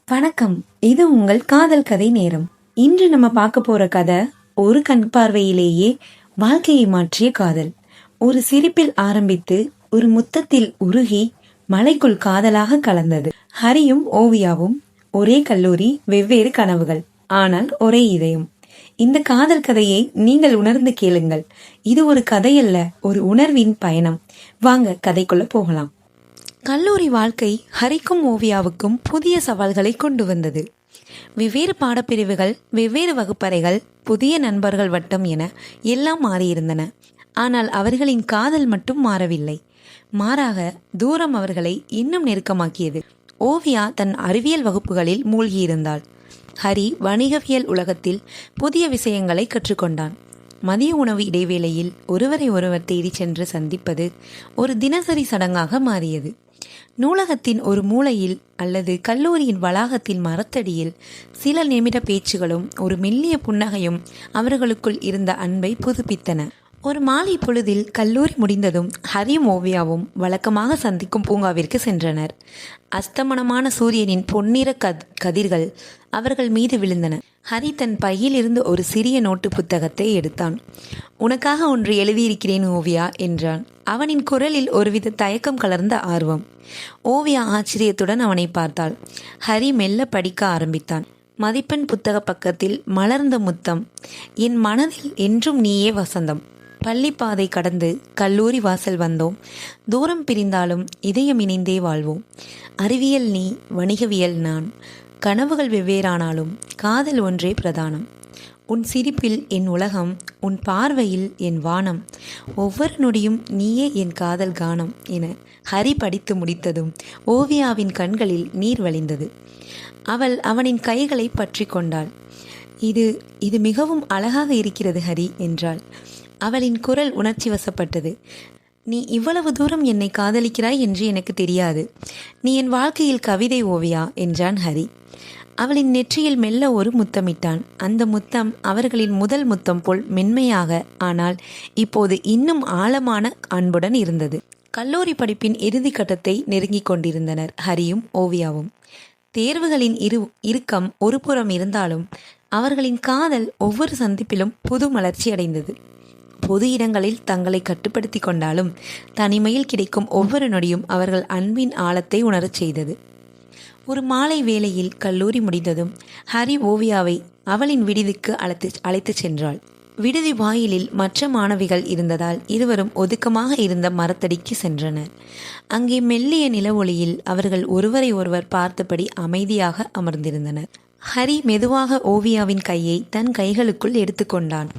வணக்கம். இது உங்கள் காதல் கதை நேரம். இன்று நம்ம பார்க்க போற கதை ஒரு கண் பார்வையிலேயே வாழ்க்கையை மாற்றிய காதல். ஒரு சிரிப்பில் ஆரம்பித்து ஒரு முத்தத்தில் உருகி மலைக்குள் காதலாக கலந்தது. ஹரியும் ஓவியாவும் ஒரே கல்லூரி, வெவ்வேறு கனவுகள், ஆனால் ஒரே இதயம். இந்த காதல் கதையை நீங்கள் உணர்ந்து கேளுங்கள். இது ஒரு கதையல்ல, ஒரு உணர்வின் பயணம். வாங்க கதைக்குள்ள போகலாம். கல்லூரி வாழ்க்கை ஹரிக்கும் ஓவியாவுக்கும் புதிய சவால்களை கொண்டு வந்தது. வெவ்வேறு பாடப்பிரிவுகள், வெவ்வேறு வகுப்பறைகள், புதிய நண்பர்கள் வட்டம் என எல்லாம் மாறியிருந்தன. ஆனால் அவர்களின் காதல் மட்டும் மாறவில்லை. மாறாக தூரம் அவர்களை இன்னும் நெருக்கமாக்கியது. ஓவியா தன் அறிவியல் வகுப்புகளில் மூழ்கியிருந்தாள். ஹரி வணிகவியல் உலகத்தில் புதிய விஷயங்களை கற்றுக்கொண்டான். மதிய உணவு இடைவேளையில் ஒருவரை ஒருவர் தேடி சென்று சந்திப்பது ஒரு தினசரி சடங்காக மாறியது. நூலகத்தின் ஒரு மூலையில் அல்லது கல்லூரியின் வளாகத்தின் மரத்தடியில் சில நிமிட பேச்சுகளும் ஒரு மெல்லிய புன்னகையும் அவர்களுக்குள் இருந்த அன்பை புதுப்பித்தன. ஒரு மாலை பொழுதில் கல்லூரி முடிந்ததும் ஹரியும் ஓவியாவும் வழக்கமாக சந்திக்கும் பூங்காவிற்கு சென்றனர். அஸ்தமனமான சூரியனின் பொன்னிற கதிர்கள் அவர்கள் மீது விழுந்தன. ஹரி தன் பையில் இருந்து ஒரு சிறிய நோட்டு புத்தகத்தை எடுத்தான். "உனக்காக ஒன்று எழுதியிருக்கிறேன் ஓவியா" என்றான். அவனின் குரலில் ஒருவித தயக்கம் கலர்ந்த ஆர்வம். ஓவியா ஆச்சரியத்துடன் அவனை பார்த்தாள். ஹரி மெல்ல படிக்க ஆரம்பித்தான். மதிப்பெண் புத்தக பக்கத்தில் மலர்ந்த முத்தம். "என் மனதில் என்றும் நீயே வசந்தம். பள்ளிப்பாதை கடந்து கல்லூரி வாசல் வந்தோம். தூரம் பிரிந்தாலும் இதயம் இணைந்தே வாழ்வோம். அறிவியல் நீ, வணிகவியல் நான். கனவுகள் வெவ்வேறானாலும் காதல் ஒன்றே பிரதானம். உன் சிரிப்பில் என் உலகம், உன் பார்வையில் என் வானம். ஒவ்வொரு நொடியும் நீயே என் காதல் கானம்" என ஹரி படித்து முடித்ததும் ஓவியாவின் கண்களில் நீர் வழிந்தது. அவள் அவனின் கைகளை பற்றி கொண்டாள். இது மிகவும் அழகாக இருக்கிறது ஹரி" என்றாள். அவளின் குரல் உணர்ச்சி வசப்பட்டது. "நீ இவ்வளவு தூரம் என்னை காதலிக்கிறாய் என்று எனக்கு தெரியாது. நீ என் வாழ்க்கையில் கவிதை ஓவியா" என்றான் ஹரி. அவளின் நெற்றியில் மெல்ல ஒரு முத்தமிட்டான். அந்த முத்தம் அவர்களின் முதல் முத்தம் போல் மென்மையாக, ஆனால் இப்போது இன்னும் ஆழமான அன்புடன் இருந்தது. கல்லூரி படிப்பின் இறுதி கட்டத்தை நெருங்கிக் கொண்டிருந்தனர் ஹரியும் ஓவியாவும். தேர்வுகளின் இறுக்கம் ஒரு புறம் இருந்தாலும் அவர்களின் காதல் ஒவ்வொரு சந்திப்பிலும் புது மலர்ச்சி அடைந்தது. பொது இடங்களில் தங்களை கட்டுப்படுத்தி கொண்டாலும் தனிமையில் கிடைக்கும் ஒவ்வொரு நொடியும் அவர்கள் அன்பின் ஆழத்தை உணரச் செய்தது. ஒரு மாலை வேளையில் கல்லூரி முடிந்ததும் ஹரி ஓவியாவை அவளின் விடுதிக்கு அழைத்துச் சென்றாள். விடுதி வாயிலில் மற்ற மாணவிகள் இருந்ததால் இருவரும் ஒதுக்கமாக இருந்த மரத்தடிக்கு சென்றனர். அங்கே மெல்லிய நில ஒளியில் அவர்கள் ஒருவரை ஒருவர் பார்த்தபடி அமைதியாக அமர்ந்திருந்தனர். ஹரி மெதுவாக ஓவியாவின் கையை தன் கைகளுக்குள் எடுத்துக்கொண்டான்.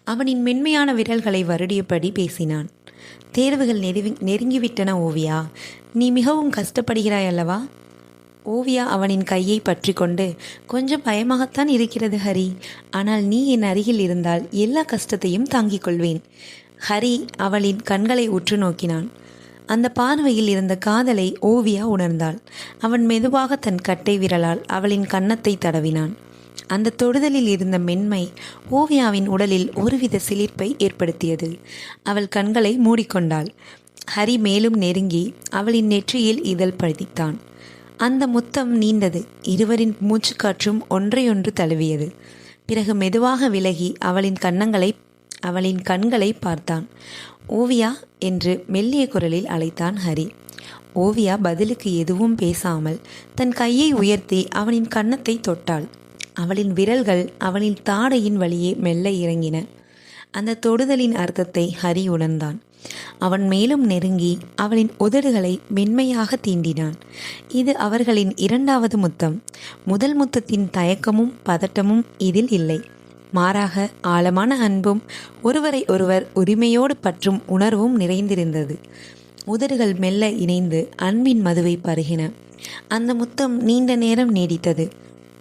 அவனின் மென்மையான விரல்களை வருடியபடி பேசினான். "தேர்வுகள் நெருங்கிவிட்டன ஓவியா. நீ மிகவும் கஷ்டப்படுகிறாய் அல்லவா?" ஓவியா அவனின் கையை பற்றி கொண்டு, "கொஞ்சம் பயமாகத்தான் இருக்கிறது ஹரி. ஆனால் நீ என் அருகில் இருந்தால் எல்லா கஷ்டத்தையும் தாங்கிக் கொள்வேன்." ஹரி அவளின் கண்களை உற்று நோக்கினான். அந்த பார்வையில் இருந்த காதலை ஓவியா உணர்ந்தாள். அவன் மெதுவாக தன் கட்டை விரலால் அவளின் கன்னத்தை தடவினான். அந்த தொடுதலில் இருந்த மென்மை ஓவியாவின் உடலில் ஒருவித சிலிர்ப்பை ஏற்படுத்தியது. அவள் கண்களை மூடிக்கொண்டாள். ஹரி மேலும் நெருங்கி அவளின் நெற்றியில் இதழ் பதித்தான். அந்த முத்தம் நீண்டது. இருவரின் மூச்சுக்காற்றும் ஒன்றையொன்று தழுவியது. பிறகு மெதுவாக விலகி அவளின் கண்களை பார்த்தான். "ஓவியா" என்று மெல்லிய குரலில் அழைத்தான் ஹரி. ஓவியா பதிலுக்கு எதுவும் பேசாமல் தன் கையை உயர்த்தி அவனின் கன்னத்தை தொட்டாள். அவளின் விரல்கள் அவளின் தாடையின் வழியே மெல்ல இறங்கின. அந்த தொடுதலின் அர்த்தத்தை ஹரி உணர்ந்தான். அவன் மேலும் நெருங்கி அவளின் உதடுகளை மென்மையாக தீண்டினான். இது அவர்களின் இரண்டாவது முத்தம். முதல் முத்தத்தின் தயக்கமும் பதட்டமும் இதில் இல்லை. மாறாக ஆழமான அன்பும் ஒருவரை ஒருவர் உரிமையோடு பற்றும் உணர்வும் நிறைந்திருந்தது. உதடுகள் மெல்ல இணைந்து அன்பின் மதுவை பருகின. அந்த முத்தம் நீண்ட நேரம் நீடித்தது.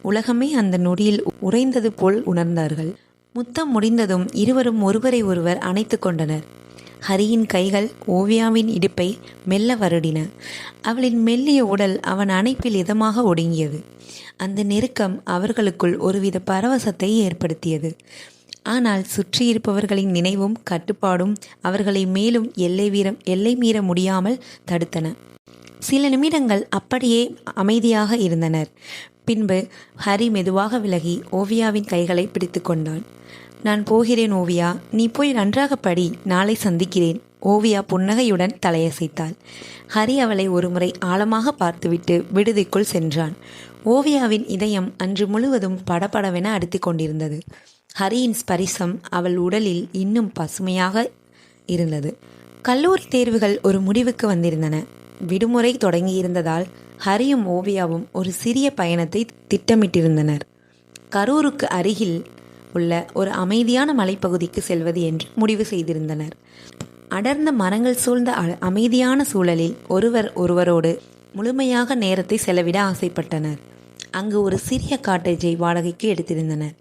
உலகமே அந்த நொடியில் உறைந்தது போல் உணர்ந்தார்கள். முத்தம் முடிந்ததும் இருவரும் ஒருவரை ஒருவர் அணைத்து கொண்டனர். ஹரியின் கைகள் ஓவியாவின் இடுப்பை மெல்ல வருடின. அவளின் மெல்லிய உடல் அவன் அணைப்பில் இதமாக ஒடுங்கியது. அந்த நெருக்கம் அவர்களுக்குள் ஒருவித பரவசத்தை ஏற்படுத்தியது. ஆனால் சுற்றியிருப்பவர்களின் நினைவும் கட்டுப்பாடும் அவர்களை மேலும் எல்லை மீற முடியாமல் தடுத்தன. சில நிமிடங்கள் அப்படியே அமைதியாக இருந்தனர். பின்பு ஹரி மெதுவாக விலகி ஓவியாவின் கைகளை பிடித்து கொண்டான். நான் போகிறேன் ஓவியா, நீ போய் நன்றாக படி, நாளை சந்திக்கிறேன். ஓவியா புன்னகையுடன் தலையசைத்தாள். ஹரி அவளை ஒருமுறை ஆழமாக பார்த்துவிட்டு விடுதிக்குள் சென்றான். ஓவியாவின் இதயம் அன்று முழுவதும் படபடவென அடித்து கொண்டிருந்தது. ஹரியின் ஸ்பரிசம் அவள் உடலில் இன்னும் பசுமையாக இருந்தது. கல்லூரி தேர்வுகள் ஒரு முடிவுக்கு வந்திருந்தன. விடுமுறை தொடங்கியிருந்ததால் ஹரியும் ஓவியாவும் ஒரு சிறிய பயணத்தை திட்டமிட்டிருந்தனர். கரூருக்கு அருகில் உள்ள ஒரு அமைதியான மலைப்பகுதிக்கு செல்வது என்று முடிவு செய்திருந்தனர். அடர்ந்த மரங்கள் சூழ்ந்த அமைதியான சூழலில் ஒருவர் ஒருவரோடு முழுமையாக நேரத்தை செலவிட ஆசைப்பட்டனர். அங்கு ஒரு சிறிய காட்டேஜை வாடகைக்கு எடுத்திருந்தனர்.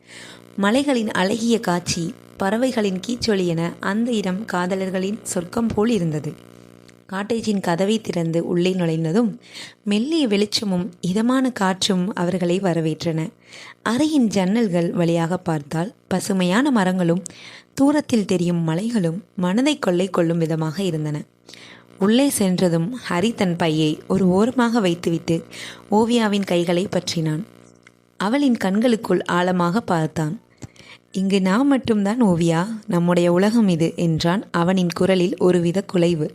மலைகளின் அழகிய காட்சி, பறவைகளின் கீச்சொலி என அந்த இடம் காதலர்களின் சொர்க்கம் போல் இருந்தது. காட்டேஜின் கதவை திறந்து உள்ளே நுழைந்ததும் மெல்லிய வெளிச்சமும் இதமான காற்றும் அவர்களை வரவேற்றன. அறையின் ஜன்னல்கள் வழியாக பார்த்தால் பசுமையான மரங்களும் தூரத்தில் தெரியும் மலைகளும் மனதை கொள்ளை கொள்ளும் விதமாக இருந்தன. உள்ளே சென்றதும் ஹரி தன் பையை ஒரு ஓரமாக வைத்துவிட்டு ஓவியாவின் கைகளை பற்றினான். அவளின் கண்களுக்குள் ஆழமாக பார்த்தான். இங்கு நான் மட்டும்தான் ஓவியா, நம்முடைய உலகம் இது என்றான். அவனின் குரலில் ஒருவித குலைவு.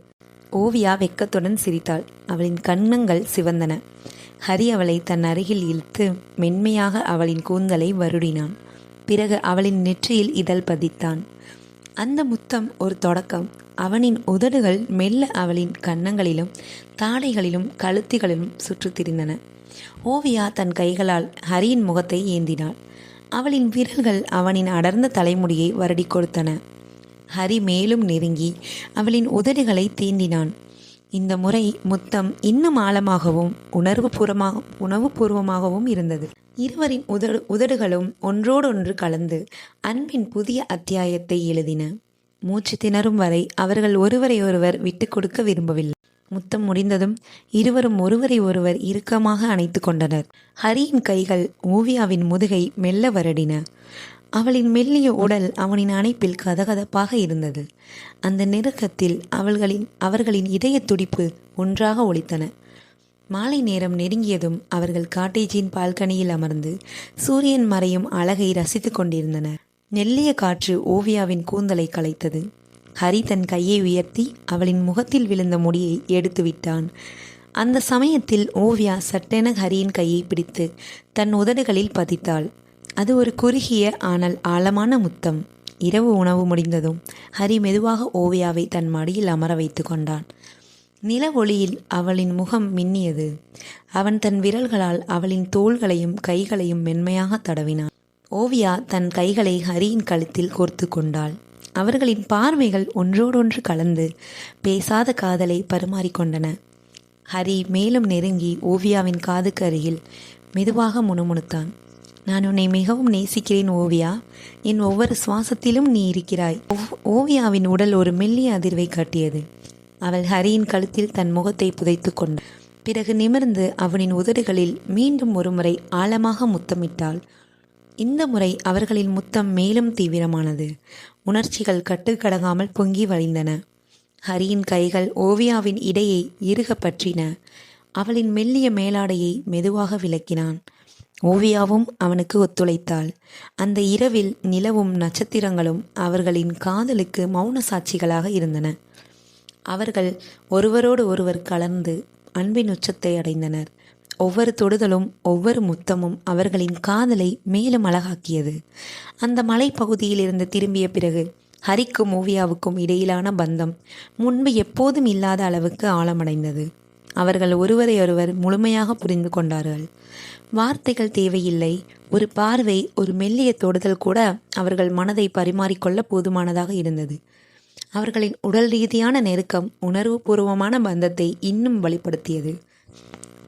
ஓவியா வெக்கத்துடன் சிரித்தாள். அவளின் கன்னங்கள் சிவந்தன. ஹரி அவளை தன் அருகில் இழுத்து மென்மையாக அவளின் கூந்தலை வருடினான். பிறகு அவளின் நெற்றியில் இதழ் பதித்தான். அந்த முத்தம் ஒரு தொடக்கம். அவனின் உதடுகள் மெல்ல அவளின் கன்னங்களிலும் தாடைகளிலும் கழுத்திகளிலும் சுற்றித் திரிந்தன. ஓவியா தன் கைகளால் ஹரியின் முகத்தை ஏந்தினாள். அவளின் விரல்கள் அவனின் அடர்ந்த தலைமுடியை வருடி கொடுத்தன. ஹரி மேலும் நெருங்கி அவளின் உதடுகளை தீண்டினான். இந்த முறை முத்தம் இன்னும் ஆழமாகவும் உணவுபூர்வமாகவும் இருந்தது. இருவரின் உதடுகளும் ஒன்றோடொன்று கலந்து அன்பின் புதிய அத்தியாயத்தை எழுதின. மூச்சு திணறும் வரை அவர்கள் ஒருவரை ஒருவர் விட்டு கொடுக்க விரும்பவில்லை. முத்தம் முடிந்ததும் இருவரும் ஒருவரை ஒருவர் இறுக்கமாக அணைத்து கொண்டனர். ஹரியின் கைகள் ஓவியாவின் முதுகை மெல்ல வருடின. அவளின் மெல்லிய உடல் அவனின் அணைப்பில் கதகதப்பாக இருந்தது. அந்த நெருக்கத்தில் அவர்களின் இதய துடிப்பு ஒன்றாக ஒலித்தன. மாலை நேரம் நெருங்கியதும் அவர்கள் காட்டேஜின் பால்கனியில் அமர்ந்து சூரியன் மறையும் அழகை ரசித்து கொண்டிருந்தனர். நெல்லிய காற்று ஓவியாவின் கூந்தலை கலைத்தது. ஹரி தன் கையை உயர்த்தி அவளின் முகத்தில் விழுந்த முடியை எடுத்து விட்டான். அந்த சமயத்தில் ஓவியா சட்டென ஹரியின் கையை பிடித்து தன் உதடுகளில் பதித்தாள். அது ஒரு குறுகிய ஆனால் ஆழமான முத்தம். இரவு உணவு முடிந்ததும் ஹரி மெதுவாக ஓவியாவை தன் மடியில் அமர வைத்து கொண்டான். நில ஒளியில் அவளின் முகம் மின்னியது. அவன் தன் விரல்களால் அவளின் தோள்களையும் கைகளையும் மென்மையாக தடவினான். ஓவியா தன் கைகளை ஹரியின் கழுத்தில் கோர்த்து கொண்டாள். அவர்களின் பார்வைகள் ஒன்றோடொன்று கலந்து பேசாத காதலை பரிமாறிக்கொண்டன. ஹரி மேலும் நெருங்கி ஓவியாவின் காதுக்கு அருகில் மெதுவாக முணுமுணுத்தான். நான் உன்னை மிகவும் நேசிக்கிறேன் ஓவியா, என் ஒவ்வொரு சுவாசத்திலும் நீ இருக்கிறாய். ஓவியாவின் உடல் ஒரு மெல்லிய அதிர்வை காட்டியது. அவள் ஹரியின் கழுத்தில் தன் முகத்தை புதைத்து கொண்டாள். பிறகு நிமிர்ந்து அவனின் உதடுகளில் மீண்டும் ஒருமுறை ஆழமாக முத்தமிட்டாள். இந்த முறை அவர்களின் முத்தம் மேலும் தீவிரமானது. உணர்ச்சிகள் கட்டுக்கடங்காமல் பொங்கி வழிந்தன. ஹரியின் கைகள் ஓவியாவின் இடையை இறுக பற்றின. அவளின் மெல்லிய மேலாடையை மெதுவாக விலக்கினான். ஓவியாவும் அவனுக்கு ஒத்துழைத்தாள். அந்த இரவில் நிலவும் நட்சத்திரங்களும் அவர்களின் காதலுக்கு மௌன சாட்சிகளாக இருந்தன. அவர்கள் ஒருவரோடு ஒருவர் கலந்து அன்பின் உச்சத்தை அடைந்தனர். ஒவ்வொரு தொடுதலும் ஒவ்வொரு முத்தமும் அவர்களின் காதலை மேலும் அழகாக்கியது. அந்த மலைப்பகுதியில் இருந்து திரும்பிய பிறகு ஹரிக்கும் ஓவியாவுக்கும் இடையிலான பந்தம் முன்பு எப்போதும் இல்லாத அளவுக்கு ஆழமடைந்தது. அவர்கள் ஒருவரை ஒருவர் முழுமையாக புரிந்து கொண்டார்கள். வார்த்தைகள் தேவையில்லை. ஒரு பார்வை, ஒரு மெல்லிய தொடுதல் கூட அவர்கள் மனதை பரிமாறிக்கொள்ள போதுமானதாக இருந்தது. அவர்களின் உடல் ரீதியான நெருக்கம் உணர்வுபூர்வமான பந்தத்தை இன்னும் வலுப்படுத்தியது.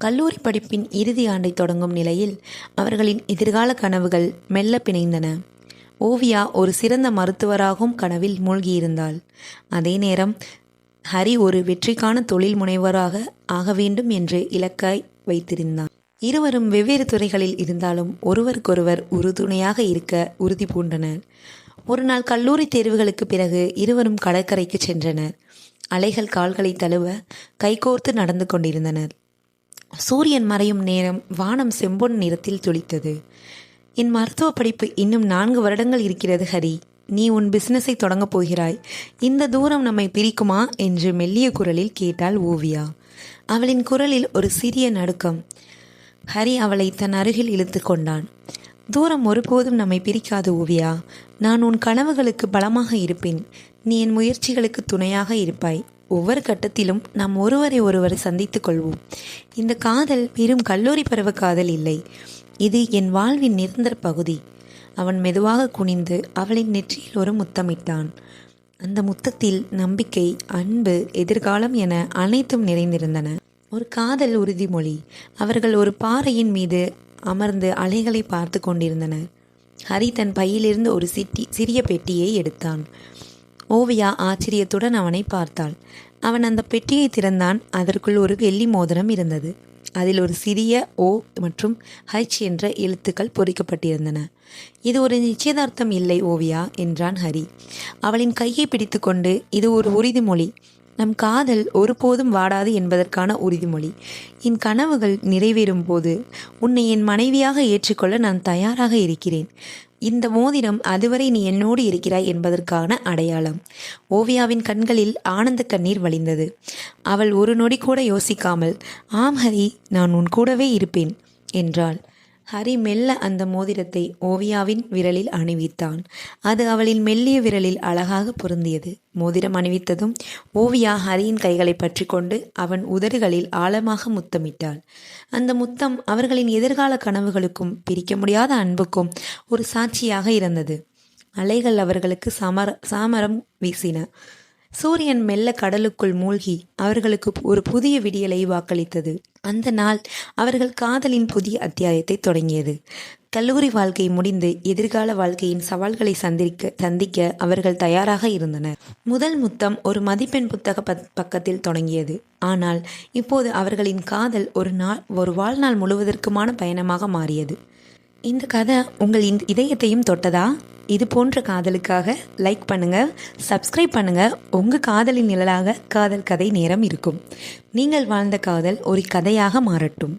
கல்லூரி படிப்பின் இறுதி ஆண்டை தொடங்கும் நிலையில் அவர்களின் எதிர்கால கனவுகள் மெல்ல பிணைந்தன. ஓவியா ஒரு சிறந்த மருத்துவராகவும் கனவில் மூழ்கியிருந்தாள். அதே நேரம் ஹரி ஒரு வெற்றிக்கான தொழில் முனைவராக ஆக வேண்டும் என்று இலக்காய் வைத்திருந்தான். இருவரும் வெவ்வேறு துறைகளில் இருந்தாலும் ஒருவருக்கொருவர் உறுதுணையாக இருக்க உறுதி பூண்டனர். ஒரு நாள் கல்லூரி தேர்வுகளுக்கு பிறகு இருவரும் கடற்கரைக்கு சென்றனர். அலைகள் கால்களை தழுவ கைகோர்த்து நடந்து கொண்டிருந்தனர். சூரியன் மறையும் நேரம் வானம் செம்பொன் நிறத்தில் ஜொலித்தது. என் மருத்துவ படிப்பு இன்னும் 4 வருடங்கள் இருக்கிறது ஹரி. நீ உன் பிசினஸை தொடங்கப் போகிறாய். இந்த தூரம் நம்மை பிரிக்குமா என்று மெல்லிய குரலில் கேட்டாள் ஓவியா. அவளின் குரலில் ஒரு சிறிய நடுக்கம். ஹரி அவளை தன் அருகில் இழுத்து கொண்டான். தூரம் ஒருபோதும் நம்மை பிரிக்காது ஓவியா. நான் உன் கனவுகளுக்கு பலமாக இருப்பேன். நீ என் முயற்சிகளுக்கு துணையாக இருப்பாய். ஒவ்வொரு கட்டத்திலும் நாம் ஒருவரை ஒருவர் சந்தித்துக் கொள்வோம். இந்த காதல் வெறும் கல்லூரி பருவ காதல் இல்லை. இது என் வாழ்வின் நிரந்தர பகுதி. அவன் மெதுவாக குனிந்து அவளின் நெற்றியில் ஒரு முத்தமிட்டான். அந்த முத்தத்தில் நம்பிக்கை, அன்பு, எதிர்காலம் என அனைத்தும் நிறைந்திருந்தன. ஒரு காதல் உறுதிமொழி. அவர்கள் ஒரு பாறையின் மீது அமர்ந்து அலைகளை பார்த்து கொண்டிருந்தனர். ஹரி தன் பையிலிருந்து ஒரு சிறிய பெட்டியை எடுத்தான். ஓவியா ஆச்சரியத்துடன் அவனை பார்த்தாள். அவன் அந்த பெட்டியை திறந்தான். அதற்குள் ஒரு வெள்ளி மோதிரம் இருந்தது. அதில் ஒரு சிறிய ஓ மற்றும் ஹச் என்ற எழுத்துக்கள் பொறிக்கப்பட்டிருந்தன. இது ஒரு நிச்சயதார்த்தம் இல்லை ஓவியா என்றான் ஹரி. அவளின் கையை பிடித்து கொண்டு, இது ஒரு உறுதிமொழி. நம் காதல் ஒருபோதும் வாடாது என்பதற்கான உறுதிமொழி. என் கனவுகள் நிறைவேறும் போது உன்னை என் மனைவியாக ஏற்றுக்கொள்ள நான் தயாராக இருக்கிறேன். இந்த மோதிரம் அதுவரை நீ என்னோடு இருக்கிறாய் என்பதற்கான அடையாளம். ஓவியாவின் கண்களில் ஆனந்த கண்ணீர் வழிந்தது. அவள் ஒரு நொடி கூட யோசிக்காமல், ஆம் ஹரி, நான் உன் கூடவே இருப்பேன் என்றாள். ஹரி மெல்ல அந்த மோதிரத்தை ஓவியாவின் விரலில் அணிவித்தான். அது அவளின் மெல்லிய விரலில் அழகாக பொருந்தியது. மோதிரம் அணிவித்ததும் ஓவியா ஹரியின் கைகளை பற்றி கொண்டு அவன் உதடுகளில் ஆழமாக முத்தமிட்டாள். அந்த முத்தம் அவர்களின் எதிர்கால கனவுகளுக்கும் பிரிக்க முடியாத அன்புக்கும் ஒரு சாட்சியாக இருந்தது. அலைகள் அவர்களுக்கு சாமரம் வீசின. சூரியன் மெல்ல கடலுக்குள் மூழ்கி அவர்களுக்கு ஒரு புதிய விடியலை வாக்களித்தது. அந்த நாள் அவர்கள் காதலின் புதிய அத்தியாயத்தை தொடங்கியது. கல்லூரி வாழ்க்கை முடிந்து எதிர்கால வாழ்க்கையின் சவால்களை சந்திக்க அவர்கள் தயாராக இருந்தனர். முதல் முத்தம் ஒரு மதிப்பெண் புத்தக பக்கத்தில் தொடங்கியது. ஆனால் இப்போது அவர்களின் காதல் ஒரு வாழ்நாள் முழுவதற்குமான பயணமாக மாறியது. இந்த கதை உங்கள் இதயத்தையும் தொட்டதா? இது போன்ற காதலுக்காக லைக் பண்ணுங்க, சப்ஸ்கிரைப் பண்ணுங்க. உங்க காதலின் நிழலாக காதல் கதை நேரம் இருக்கும். நீங்கள் வாழ்ந்த காதல் ஒரு கதையாக மாறட்டும்.